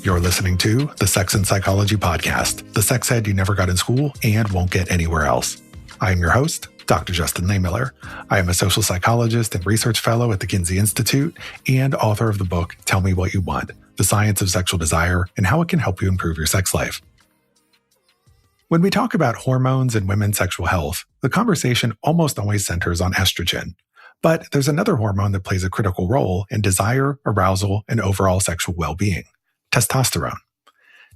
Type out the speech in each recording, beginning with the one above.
You're listening to the Sex and Psychology Podcast, the sex ed you never got in school and won't get anywhere else. I am your host, Dr. Justin Lehmiller. I am a social psychologist and research fellow at the Kinsey Institute and author of the book, Tell Me What You Want, The Science of Sexual Desire and How It Can Help You Improve Your Sex Life. When we talk about hormones and women's sexual health, the conversation almost always centers on estrogen. But there's another hormone that plays a critical role in desire, arousal, and overall sexual well-being: testosterone.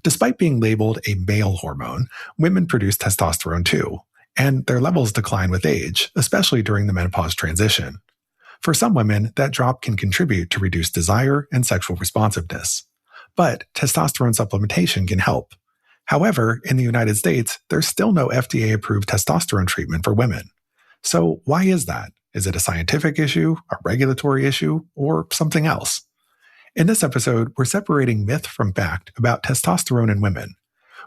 Despite being labeled a male hormone, women produce testosterone too, and their levels decline with age, especially during the menopause transition. For some women, that drop can contribute to reduced desire and sexual responsiveness. But testosterone supplementation can help. However, in the United States, there's still no FDA-approved testosterone treatment for women. So why is that? Is it a scientific issue, a regulatory issue, or something else? In this episode, we're separating myth from fact about testosterone in women.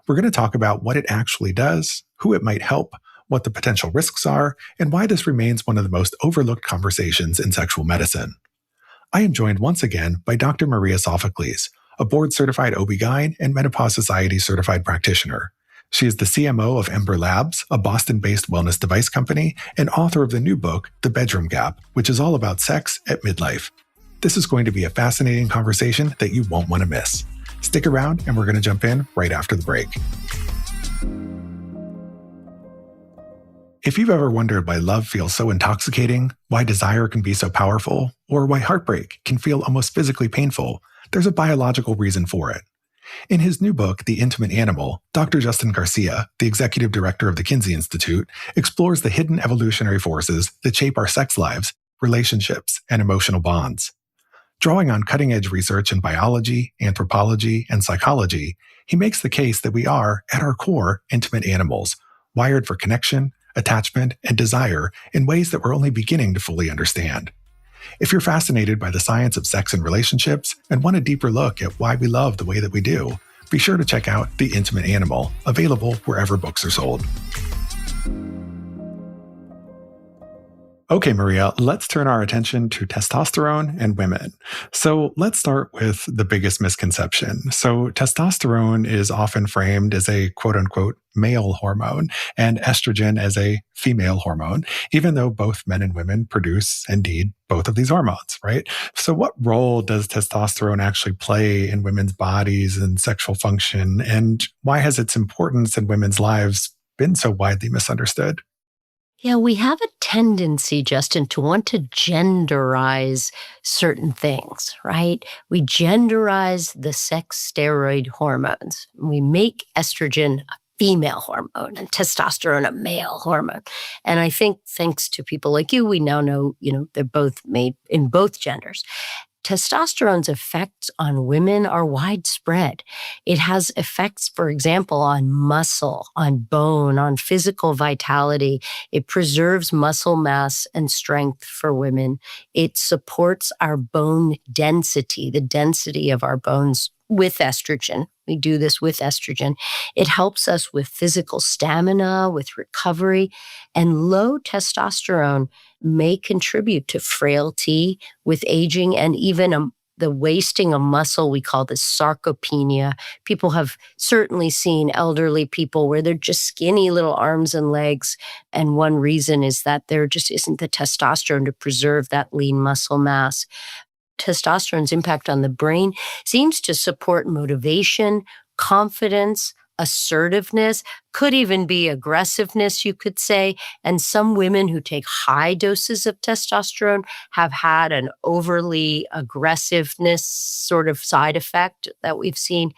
We're going to talk about what it actually does, who it might help, what the potential risks are, and why this remains one of the most overlooked conversations in sexual medicine. I am joined once again by Dr. Maria Sophocles, a board-certified OB-GYN and Menopause Society certified practitioner. She is the CMO of Ember Labs, a Boston-based wellness device company, and author of the new book, The Bedroom Gap, which is all about sex at midlife. This is going to be a fascinating conversation that you won't want to miss. Stick around, and we're going to jump in right after the break. If you've ever wondered why love feels so intoxicating, why desire can be so powerful, or why heartbreak can feel almost physically painful, there's a biological reason for it. In his new book, The Intimate Animal, Dr. Justin Garcia, the executive director of the Kinsey Institute, explores the hidden evolutionary forces that shape our sex lives, relationships, and emotional bonds. Drawing on cutting-edge research in biology, anthropology, and psychology, he makes the case that we are, at our core, intimate animals, wired for connection, attachment, and desire in ways that we're only beginning to fully understand. If you're fascinated by the science of sex and relationships and want a deeper look at why we love the way that we do, be sure to check out The Intimate Animal, available wherever books are sold. Okay, Maria, let's turn our attention to testosterone and women. So let's start with the biggest misconception. So testosterone is often framed as a quote-unquote male hormone and estrogen as a female hormone, even though both men and women produce, indeed, both of these hormones, right? So what role does testosterone actually play in women's bodies and sexual function, and why has its importance in women's lives been so widely misunderstood? Yeah, we have a tendency, Justin, to want to genderize certain things, right? We genderize the sex steroid hormones. We make estrogen a female hormone and testosterone a male hormone. And I think thanks to people like you, we now know, they're both made in both genders. Testosterone's effects on women are widespread. It has effects, for example, on muscle, on bone, on physical vitality. It preserves muscle mass and strength for women. It supports our bone density, the density of our bones with estrogen. We do this with estrogen. It helps us with physical stamina, with recovery, and low testosterone may contribute to frailty with aging and even the wasting of muscle. We call this sarcopenia. People have certainly seen elderly people where they're just skinny little arms and legs. And one reason is that there just isn't the testosterone to preserve that lean muscle mass. Testosterone's impact on the brain seems to support motivation, confidence, assertiveness, could even be aggressiveness, you could say. And some women who take high doses of testosterone have had an overly aggressiveness sort of side effect that we've seen.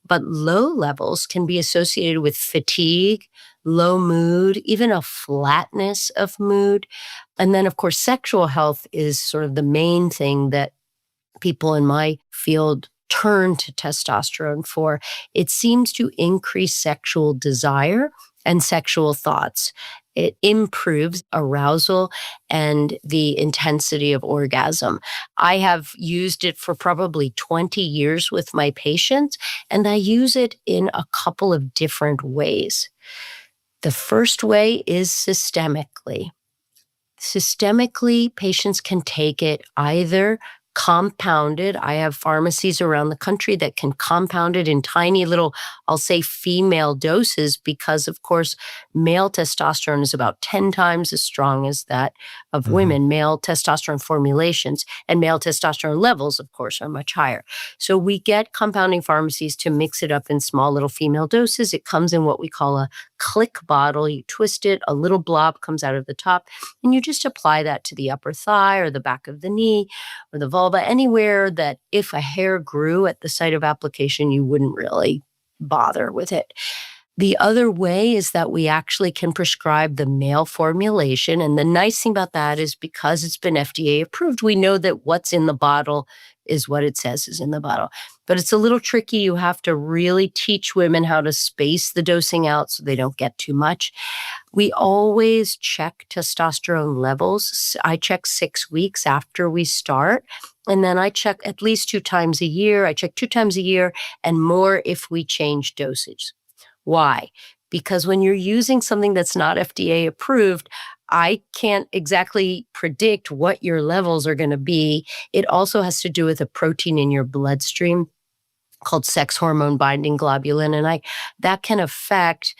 But low levels can be associated with fatigue, low mood, even a flatness of mood. And then, of course, sexual health is sort of the main thing that people in my field turn to testosterone for. It seems to increase sexual desire and sexual thoughts. It improves arousal and the intensity of orgasm. I have used it for probably 20 years with my patients, and I use it in a couple of different ways. The first way is systemically. Systemically, patients can take it either compounded. I have pharmacies around the country that can compound it in tiny little, I'll say female doses, because of course, male testosterone is about 10 times as strong as that of women. Male testosterone formulations and male testosterone levels, of course, are much higher. So we get compounding pharmacies to mix it up in small little female doses. It comes in what we call a click bottle. You twist it, a little blob comes out of the top, and you just apply that to the upper thigh or the back of the knee or the vulva, anywhere that if a hair grew at the site of application, you wouldn't really bother with it. The other way is that we actually can prescribe the male formulation. And the nice thing about that is because it's been FDA approved, we know that what's in the bottle is what it says is in the bottle. But it's a little tricky. You have to really teach women how to space the dosing out so they don't get too much. We always check testosterone levels. I check 6 weeks after we start. And then I check at least 2 times a year. I check 2 times a year and more if we change dosage. Why? Because when you're using something that's not FDA approved, I can't exactly predict what your levels are going to be. It also has to do with a protein in your bloodstream called sex hormone binding globulin. And that can affect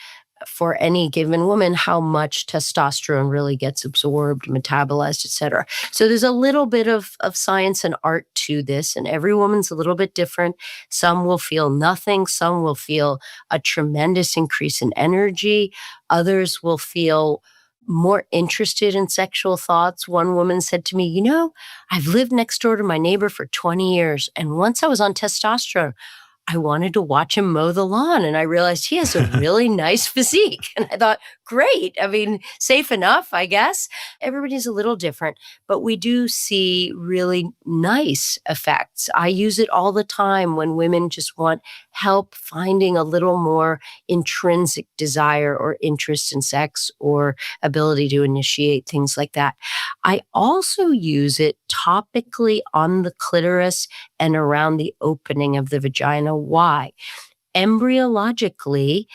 for any given woman how much testosterone really gets absorbed, metabolized, et cetera. So there's a little bit of science and art to this, and every woman's a little bit different. Some will feel nothing. Some will feel a tremendous increase in energy. Others will feel more interested in sexual thoughts. One woman said to me, I've lived next door to my neighbor for 20 years, and once I was on testosterone, I wanted to watch him mow the lawn, and I realized he has a really nice physique. And I thought, great. I mean, safe enough, I guess. Everybody's a little different, but we do see really nice effects. I use it all the time when women just want help finding a little more intrinsic desire or interest in sex or ability to initiate things like that. I also use it topically on the clitoris and around the opening of the vagina. Why? Embryologically,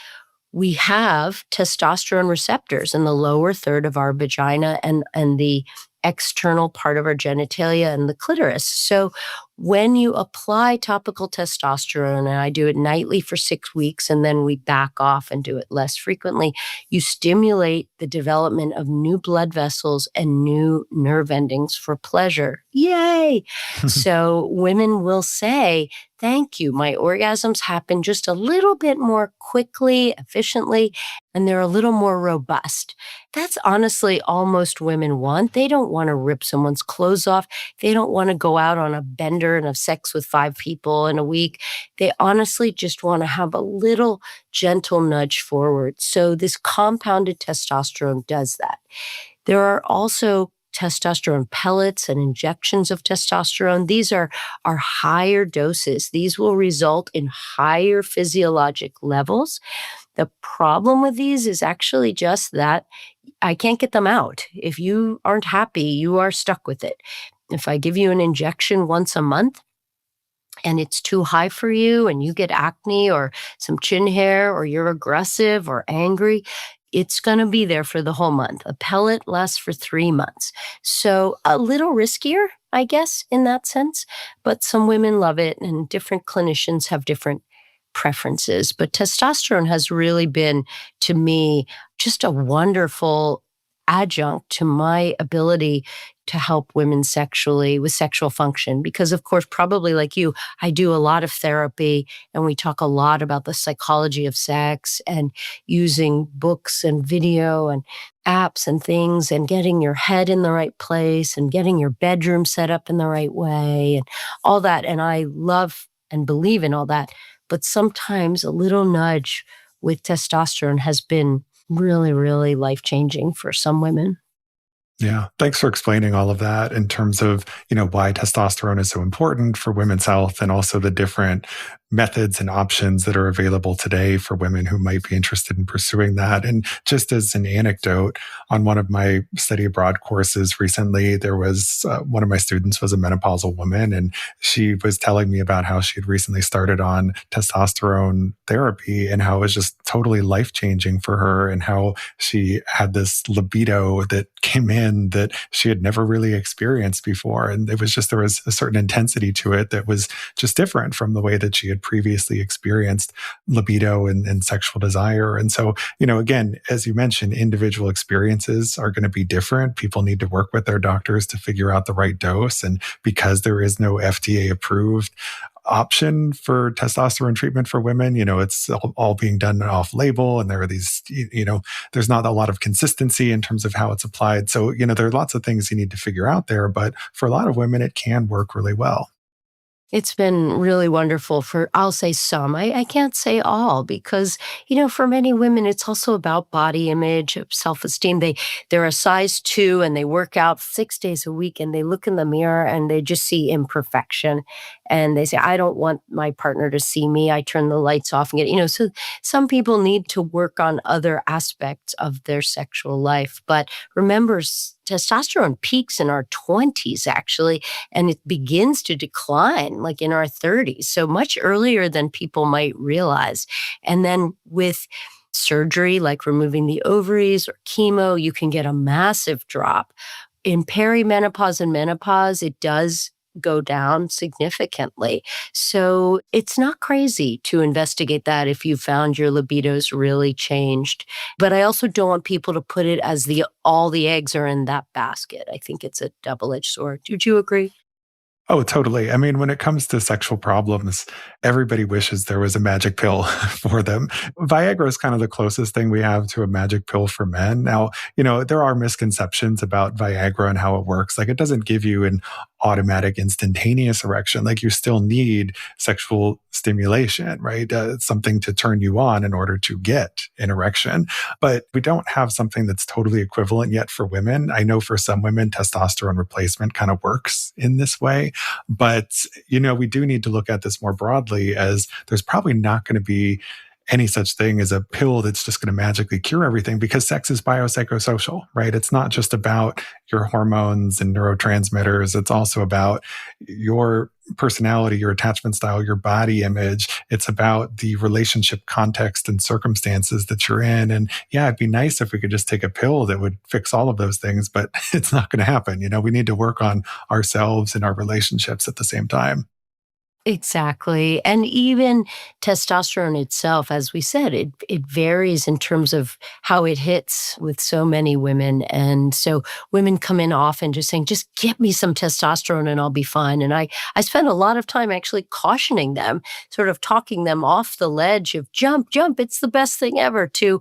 we have testosterone receptors in the lower third of our vagina and the external part of our genitalia and the clitoris. So when you apply topical testosterone, and I do it nightly for 6 weeks, and then we back off and do it less frequently, you stimulate the development of new blood vessels and new nerve endings for pleasure. Yay! So women will say, thank you. My orgasms happen just a little bit more quickly, efficiently, and they're a little more robust. That's honestly all most women want. They don't want to rip someone's clothes off. They don't want to go out on a bender and have sex with 5 people in a week. They honestly just want to have a little gentle nudge forward. So this compounded testosterone does that. There are also testosterone pellets and injections of testosterone. These are higher doses. These will result in higher physiologic levels. The problem with these is actually just that I can't get them out. If you aren't happy, you are stuck with it. If I give you an injection once a month and it's too high for you and you get acne or some chin hair or you're aggressive or angry, it's going to be there for the whole month. A pellet lasts for 3 months. So a little riskier, I guess, in that sense. But some women love it, and different clinicians have different preferences. But testosterone has really been, to me, just a wonderful adjunct to my ability to help women sexually with sexual function. Because of course, probably like you, I do a lot of therapy and we talk a lot about the psychology of sex and using books and video and apps and things and getting your head in the right place and getting your bedroom set up in the right way and all that. And I love and believe in all that. But sometimes a little nudge with testosterone has been really, really life-changing for some women. Yeah. Thanks for explaining all of that in terms of, why testosterone is so important for women's health and also the different methods and options that are available today for women who might be interested in pursuing that. And just as an anecdote, on one of my study abroad courses recently, there was one of my students was a menopausal woman, and she was telling me about how she had recently started on testosterone therapy and how it was just totally life changing for her, and how she had this libido that came in that she had never really experienced before. And it was just, there was a certain intensity to it that was just different from the way that she had previously experienced libido and sexual desire. And so, again, as you mentioned, individual experiences are going to be different. People need to work with their doctors to figure out the right dose. And because there is no FDA approved option for testosterone treatment for women, it's all being done off label. And there are these, there's not a lot of consistency in terms of how it's applied. So, there are lots of things you need to figure out there. But for a lot of women, it can work really well. It's been really wonderful for, I'll say some. I can't say all because, for many women, it's also about body image, self-esteem. They're a size 2 and they work out 6 days a week and they look in the mirror and they just see imperfection. And they say, I don't want my partner to see me. I turn the lights off and so some people need to work on other aspects of their sexual life. But remember, testosterone peaks in our 20s, actually, and it begins to decline like in our 30s. So much earlier than people might realize. And then with surgery, like removing the ovaries or chemo, you can get a massive drop. In perimenopause and menopause, it does go down significantly. So it's not crazy to investigate that if you found your libido's really changed. But I also don't want people to put it as all the eggs are in that basket. I think it's a double-edged sword. Would you agree? Oh, totally. I mean, when it comes to sexual problems, everybody wishes there was a magic pill for them. Viagra is kind of the closest thing we have to a magic pill for men. Now, there are misconceptions about Viagra and how it works. Like, it doesn't give you an automatic instantaneous erection. Like, you still need sexual stimulation, right? Something to turn you on in order to get an erection. But we don't have something that's totally equivalent yet for women. I know for some women, testosterone replacement kind of works in this way. But, we do need to look at this more broadly, as there's probably not going to be any such thing as a pill that's just going to magically cure everything, because sex is biopsychosocial, right? It's not just about your hormones and neurotransmitters. It's also about your personality, your attachment style, your body image. It's about the relationship context and circumstances that you're in. And yeah, it'd be nice if we could just take a pill that would fix all of those things, but it's not going to happen. We need to work on ourselves and our relationships at the same time. Exactly. And even testosterone itself, as we said, it varies in terms of how it hits with so many women. And so women come in often just saying, just get me some testosterone and I'll be fine. And I spend a lot of time actually cautioning them, sort of talking them off the ledge of jump, it's the best thing ever, to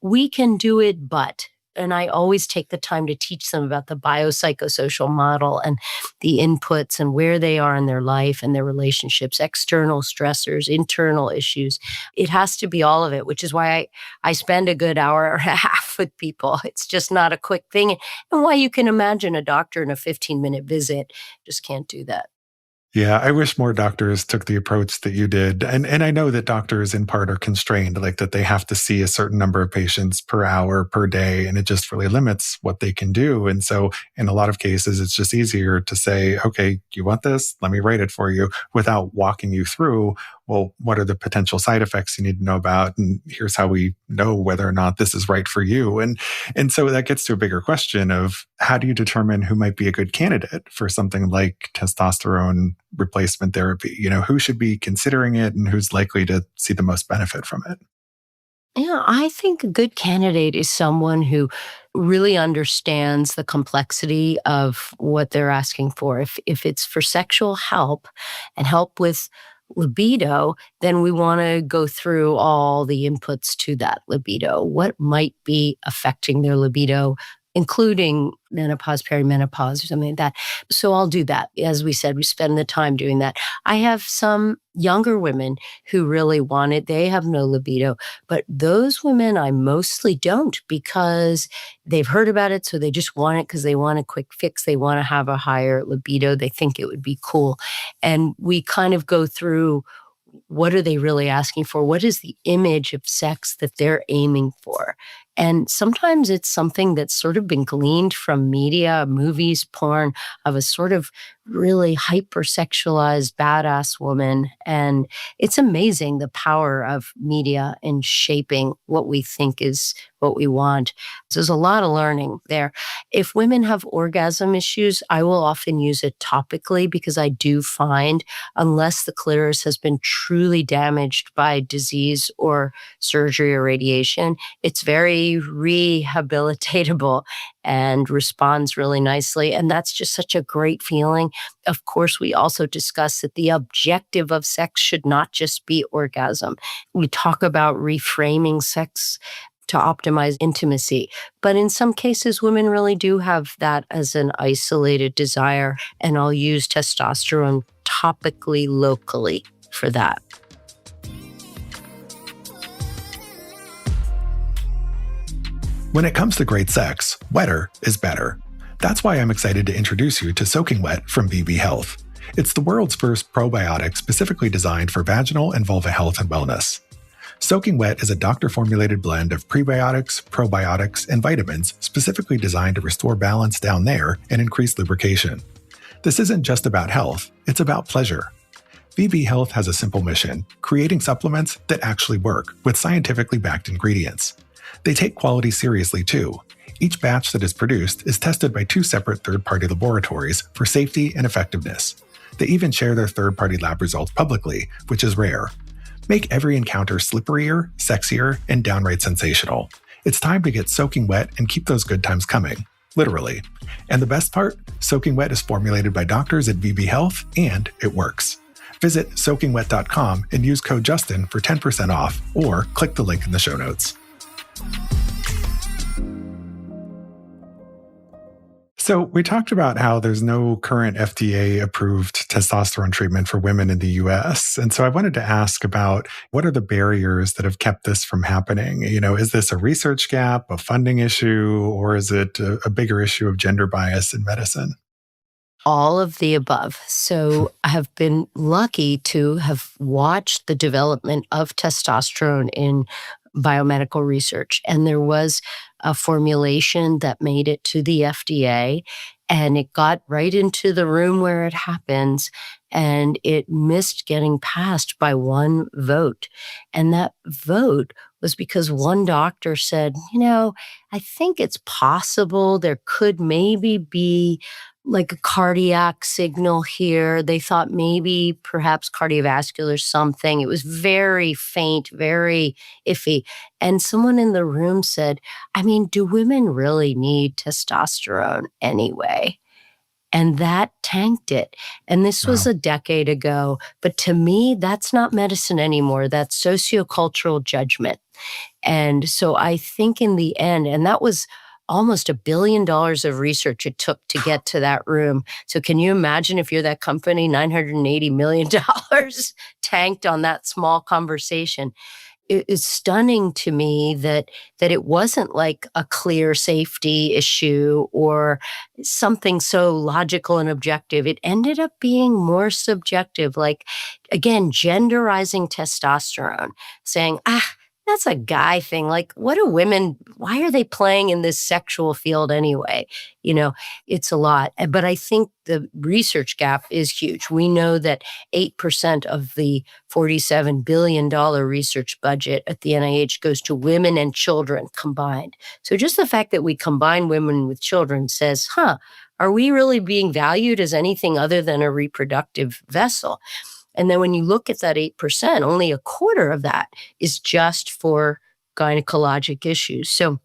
we can do it, but. And I always take the time to teach them about the biopsychosocial model and the inputs and where they are in their life and their relationships, external stressors, internal issues. It has to be all of it, which is why I spend a good hour and a half with people. It's just not a quick thing. And why you can imagine a doctor in a 15-minute visit just can't do that. Yeah, I wish more doctors took the approach that you did. And I know that doctors in part are constrained, like that they have to see a certain number of patients per hour, per day, and it just really limits what they can do. And so in a lot of cases, it's just easier to say, okay, you want this? Let me write it for you, without walking you through, well, what are the potential side effects you need to know about? And here's how we know whether or not this is right for you. And so that gets to a bigger question of, how do you determine who might be a good candidate for something like testosterone replacement therapy? Who should be considering it and who's likely to see the most benefit from it? Yeah, I think a good candidate is someone who really understands the complexity of what they're asking for. If it's for sexual help and help with libido, then we want to go through all the inputs to that libido. What might be affecting their libido, including menopause, perimenopause, or something like that. So I'll do that. As we said, we spend the time doing that. I have some younger women who really want it. They have no libido, but those women I mostly don't, because they've heard about it. So they just want it because they want a quick fix. They want to have a higher libido. They think it would be cool. And we kind of go through what are they really asking for? What is the image of sex that they're aiming for? And sometimes it's something that's sort of been gleaned from media, movies, porn, of a sort of really hypersexualized badass woman. And it's amazing the power of media in shaping what we think is what we want. So there's a lot of learning there. If women have orgasm issues, I will often use it topically because I do find, unless the clitoris has been truly damaged by disease or surgery or radiation, it's very rehabilitatable and responds really nicely. And that's just such a great feeling. Of course, we also discuss that the objective of sex should not just be orgasm. We talk about reframing sex to optimize intimacy. But in some cases, women really do have that as an isolated desire. And I'll use testosterone topically, locally for that. When it comes to great sex, wetter is better. That's why I'm excited to introduce you to Soaking Wet from VB Health. It's the world's first probiotic specifically designed for vaginal and vulva health and wellness. Soaking Wet is a doctor-formulated blend of prebiotics, probiotics, and vitamins specifically designed to restore balance down there and increase lubrication. This isn't just about health, it's about pleasure. VB Health has a simple mission, creating supplements that actually work with scientifically backed ingredients. They take quality seriously too. Each batch that is produced is tested by 2 separate third-party laboratories for safety and effectiveness. They even share their third-party lab results publicly, which is rare. Make every encounter slipperier, sexier, and downright sensational. It's time to get soaking wet and keep those good times coming, literally. And the best part? Soaking Wet is formulated by doctors at VB Health, and it works. Visit soakingwet.com and use code Justin for 10% off, or click the link in the show notes. So we talked about how there's no current FDA-approved testosterone treatment for women in the US. And so I wanted to ask about what are the barriers that have kept this from happening? Is this a research gap, a funding issue, or is it a bigger issue of gender bias in medicine? All of the above. So I have been lucky to have watched the development of testosterone in biomedical research. And there was a formulation that made it to the FDA, and it got right into the room where it happens, and it missed getting passed by one vote. And that vote was because one doctor said, I think it's possible there could maybe be like a cardiac signal here. They thought maybe perhaps cardiovascular something. It was very faint, very iffy. And someone in the room said, do women really need testosterone anyway? And that tanked it. And this was a decade ago. But to me, that's not medicine anymore. That's sociocultural judgment. And so I think in the end, and that was almost $1 billion of research it took to get to that room. So can you imagine if you're that company, $980 million tanked on that small conversation? It is stunning to me that it wasn't like a clear safety issue or something so logical and objective. It ended up being more subjective, like, again, genderizing testosterone, saying, that's a guy thing. Like, why are they playing in this sexual field anyway? It's a lot. But I think the research gap is huge. We know that 8% of the $47 billion research budget at the NIH goes to women and children combined. So just the fact that we combine women with children says, are we really being valued as anything other than a reproductive vessel? And then when you look at that 8%, only a quarter of that is just for gynecologic issues. So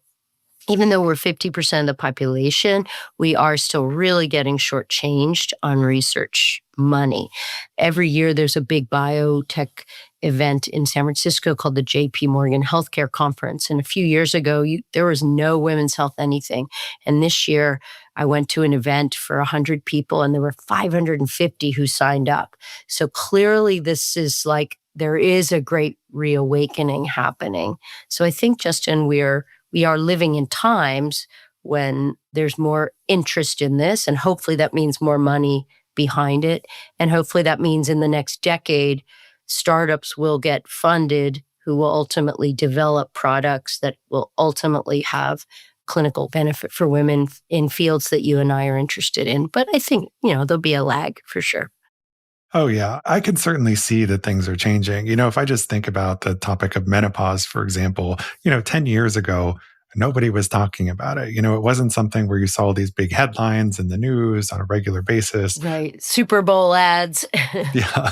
even though we're 50% of the population, we are still really getting shortchanged on research money. Every year there's a big biotech event in San Francisco called the JP Morgan Healthcare Conference. And a few years ago, there was no women's health anything. And this year, I went to an event for 100 people, and there were 550 who signed up. So clearly, this is like, there is a great reawakening happening. So I think, Justin, we are living in times when there's more interest in this, and hopefully that means more money behind it. And hopefully that means in the next decade, startups will get funded who will ultimately develop products that will ultimately have clinical benefit for women in fields that you and I are interested in. But I think, there'll be a lag for sure. Oh, yeah. I can certainly see that things are changing. If I just think about the topic of menopause, for example, 10 years ago, nobody was talking about it. It wasn't something where you saw these big headlines in the news on a regular basis. Right. Super Bowl ads. Yeah.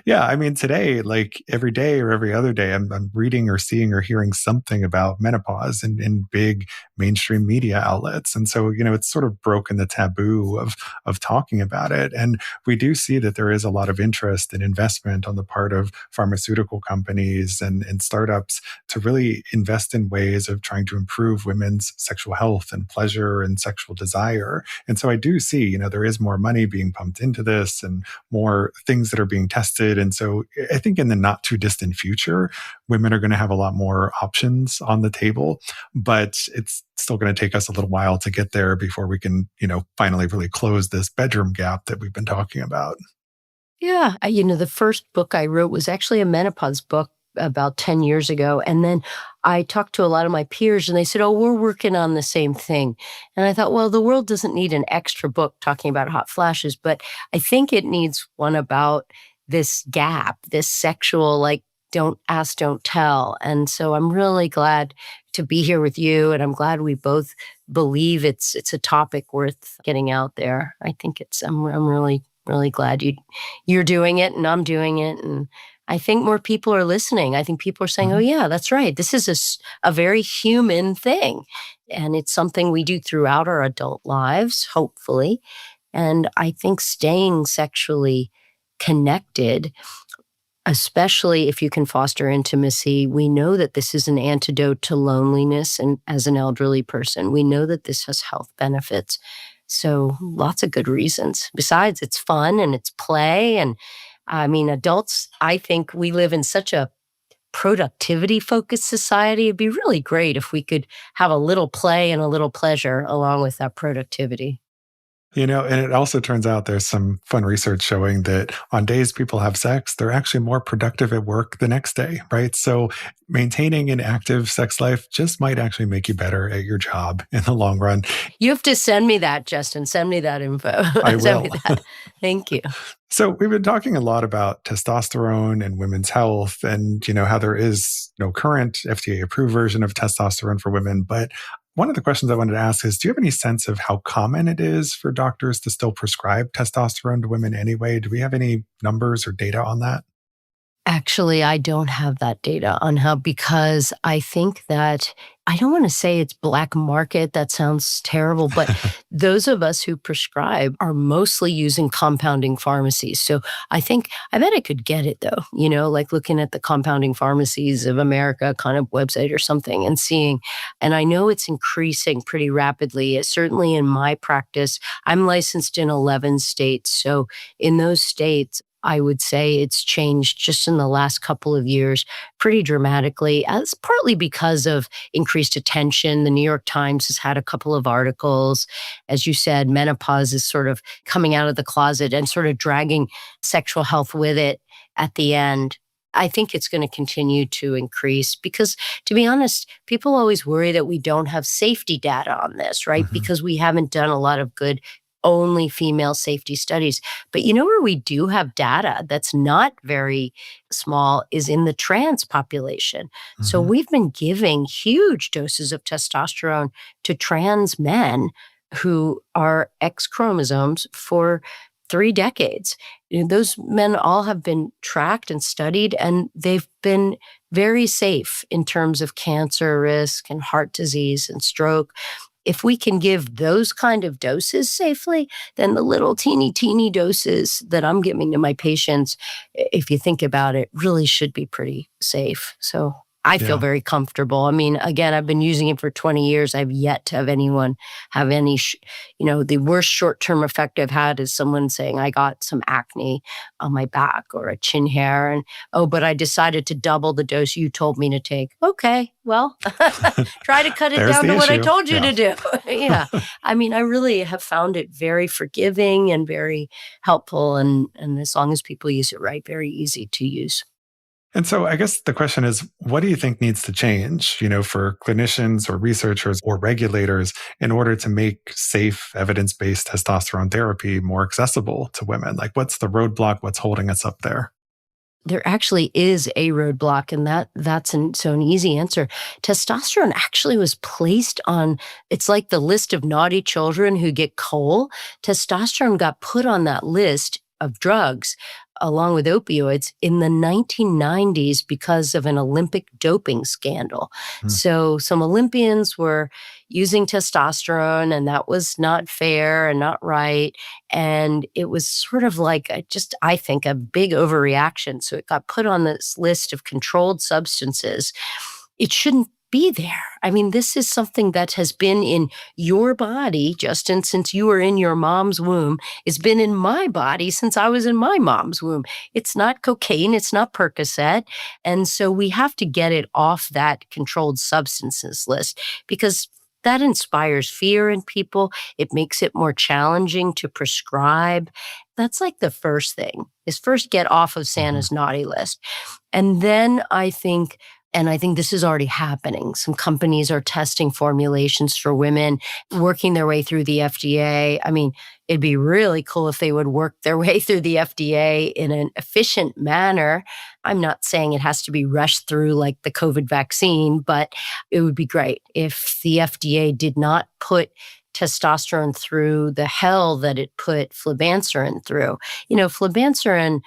Yeah. I mean, today, like every day or every other day, I'm reading or seeing or hearing something about menopause in big mainstream media outlets. And so, it's sort of broken the taboo of talking about it. And we do see that there is a lot of interest and investment on the part of pharmaceutical companies and startups to really invest in ways of trying to improve women's sexual health and pleasure and sexual desire. And so I do see, there is more money being pumped into this and more things that are being tested. And so I think in the not too distant future, women are going to have a lot more options on the table, but it's still going to take us a little while to get there before we can, finally really close this bedroom gap that we've been talking about. Yeah. The first book I wrote was actually a menopause book about 10 years ago. And then I talked to a lot of my peers and they said, oh, we're working on the same thing. And I thought, well, the world doesn't need an extra book talking about hot flashes, but I think it needs one about this gap, this sexual, like, don't ask, don't tell. And so I'm really glad to be here with you. And I'm glad we both believe it's a topic worth getting out there. I think I'm really, really glad you're doing it and I'm doing it. And I think more people are listening. I think people are saying, oh, yeah, that's right. This is a very human thing. And it's something we do throughout our adult lives, hopefully. And I think staying sexually connected, especially if you can foster intimacy, we know that this is an antidote to loneliness. And as an elderly person, we know that this has health benefits. So lots of good reasons. Besides, it's fun and it's play. And I mean, adults, I think we live in such a productivity-focused society. It'd be really great if we could have a little play and a little pleasure along with that productivity. And it also turns out there's some fun research showing that on days people have sex, they're actually more productive at work the next day, right? So maintaining an active sex life just might actually make you better at your job in the long run. You have to send me that, Justin. Send me that info. I Send will. me that. Thank you. So we've been talking a lot about testosterone and women's health and, how there is no current FDA-approved version of testosterone for women. But one of the questions I wanted to ask is, do you have any sense of how common it is for doctors to still prescribe testosterone to women anyway? Do we have any numbers or data on that? Actually, I don't have that data on how, because I think that, I don't want to say it's black market. That sounds terrible, but those of us who prescribe are mostly using compounding pharmacies. So I bet I could get it though, like looking at the compounding pharmacies of America kind of website or something and seeing, and I know it's increasing pretty rapidly. Certainly in my practice, I'm licensed in 11 states. So in those states, I would say it's changed just in the last couple of years pretty dramatically, as partly because of increased attention. The New York Times has had a couple of articles. As you said, menopause is sort of coming out of the closet and sort of dragging sexual health with it at the end. I think it's going to continue to increase because, to be honest, people always worry that we don't have safety data on this, right? Mm-hmm. Because we haven't done a lot of good only female safety studies. But where we do have data that's not very small is in the trans population. Mm-hmm. So we've been giving huge doses of testosterone to trans men who are X chromosomes for 3 decades. Those men all have been tracked and studied, and they've been very safe in terms of cancer risk and heart disease and stroke. If we can give those kind of doses safely, then the little teeny doses that I'm giving to my patients, if you think about it, really should be pretty safe. So I feel very comfortable. I mean, again, I've been using it for 20 years. I've yet to have anyone have any, the worst short-term effect I've had is someone saying, I got some acne on my back or a chin hair. And, but I decided to double the dose you told me to take. Okay, well, try to cut it down to what I told you to do. Yeah. I mean, I really have found it very forgiving and very helpful. And as long as people use it right, very easy to use. And so I guess the question is, what do you think needs to change, for clinicians or researchers or regulators in order to make safe evidence-based testosterone therapy more accessible to women? Like, what's the roadblock? What's holding us up there? There actually is a roadblock, and that's an easy answer. Testosterone actually was placed on, it's like the list of naughty children who get coal. Testosterone got put on that list of drugs along with opioids in the 1990s because of an Olympic doping scandal. Hmm. So some Olympians were using testosterone, and that was not fair and not right. And it was sort of like I think, a big overreaction. So it got put on this list of controlled substances. It shouldn't be there. I mean, this is something that has been in your body, Justin, since you were in your mom's womb. It's been in my body since I was in my mom's womb. It's not cocaine. It's not Percocet. And so we have to get it off that controlled substances list, because that inspires fear in people. It makes it more challenging to prescribe. That's like the first thing, is first get off of Santa's naughty list. And then I think this is already happening. Some companies are testing formulations for women, working their way through the FDA. I mean, it'd be really cool if they would work their way through the FDA in an efficient manner. I'm not saying it has to be rushed through like the COVID vaccine, but it would be great if the FDA did not put testosterone through the hell that it put flibanserin through. Flibanserin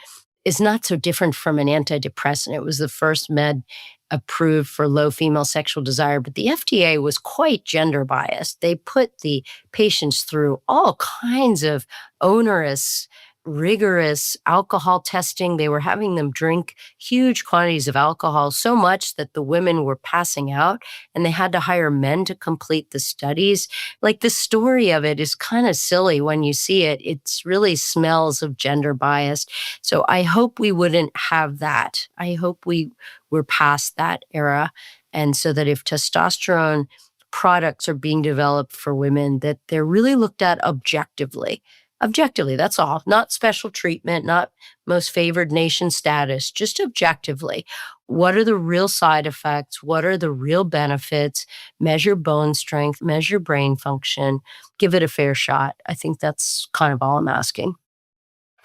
is not so different from an antidepressant. It was the first med approved for low female sexual desire, but the FDA was quite gender biased. They put the patients through all kinds of onerous, rigorous alcohol testing. They were having them drink huge quantities of alcohol, so much that the women were passing out, and they had to hire men to complete the studies. Like, the story of it is kind of silly when you see it. It really smells of gender bias. So I hope we wouldn't have that. I hope we're past that era. And so that if testosterone products are being developed for women, that they're really looked at objectively. Objectively, that's all. Not special treatment, not most favored nation status, just objectively. What are the real side effects? What are the real benefits? Measure bone strength, measure brain function, give it a fair shot. I think that's kind of all I'm asking.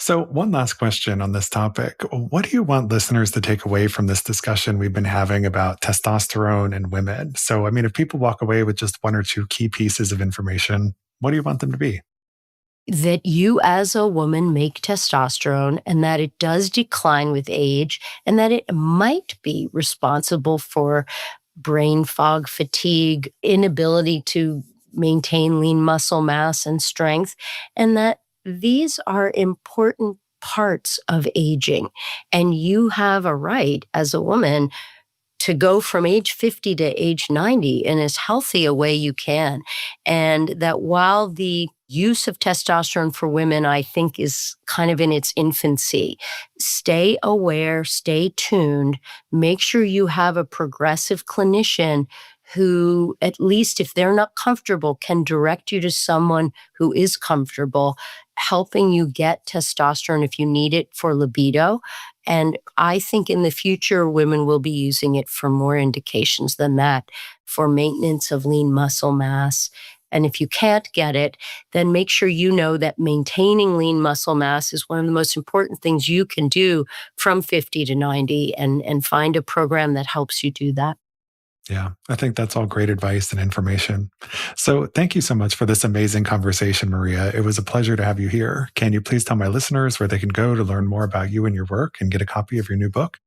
So, one last question on this topic. What do you want listeners to take away from this discussion we've been having about testosterone and women? So, I mean, if people walk away with just one or two key pieces of information, what do you want them to be? That you as a woman make testosterone, and that it does decline with age, and that it might be responsible for brain fog, fatigue, inability to maintain lean muscle mass and strength, and that these are important parts of aging. And you have a right as a woman to go from age 50 to age 90 in as healthy a way you can. And that while the use of testosterone for women, I think, is kind of in its infancy, stay aware, stay tuned, make sure you have a progressive clinician who, at least if they're not comfortable, can direct you to someone who is comfortable, helping you get testosterone if you need it for libido. And I think in the future, women will be using it for more indications than that, for maintenance of lean muscle mass. And if you can't get it, then make sure you know that maintaining lean muscle mass is one of the most important things you can do from 50 to 90, and find a program that helps you do that. Yeah, I think that's all great advice and information. So thank you so much for this amazing conversation, Maria. It was a pleasure to have you here. Can you please tell my listeners where they can go to learn more about you and your work and get a copy of your new book?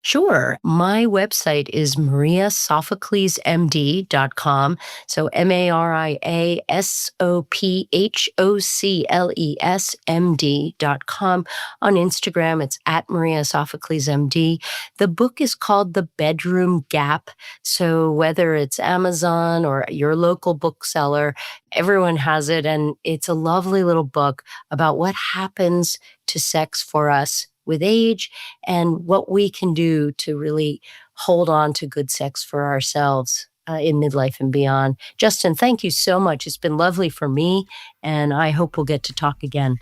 Sure. My website is mariasophoclesmd.com. So mariasophoclesmd.com. On Instagram, it's at mariasophoclesmd. The book is called The Bedroom Gap. So whether it's Amazon or your local bookseller, everyone has it. And it's a lovely little book about what happens to sex for us with age, and what we can do to really hold on to good sex for ourselves in midlife and beyond. Justin, thank you so much. It's been lovely for me, and I hope we'll get to talk again.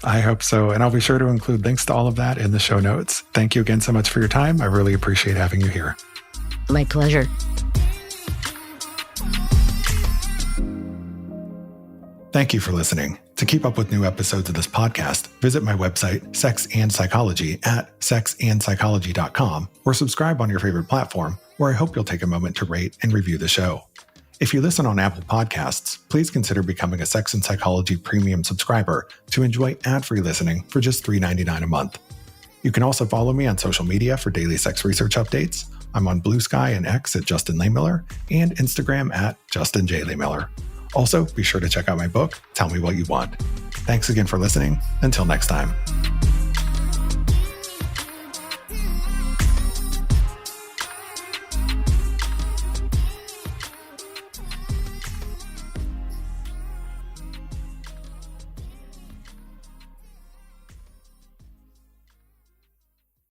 I hope so. And I'll be sure to include links to all of that in the show notes. Thank you again so much for your time. I really appreciate having you here. My pleasure. Thank you for listening. To keep up with new episodes of this podcast, visit my website, Sex and Psychology, at sexandpsychology.com, or subscribe on your favorite platform, where I hope you'll take a moment to rate and review the show. If you listen on Apple Podcasts, please consider becoming a Sex and Psychology premium subscriber to enjoy ad-free listening for just $3.99 a month. You can also follow me on social media for daily sex research updates. I'm on Blue Sky and X at Justin Lehmiller and Instagram at Justin J. Lehmiller. Also, be sure to check out my book, Tell Me What You Want. Thanks again for listening. Until next time.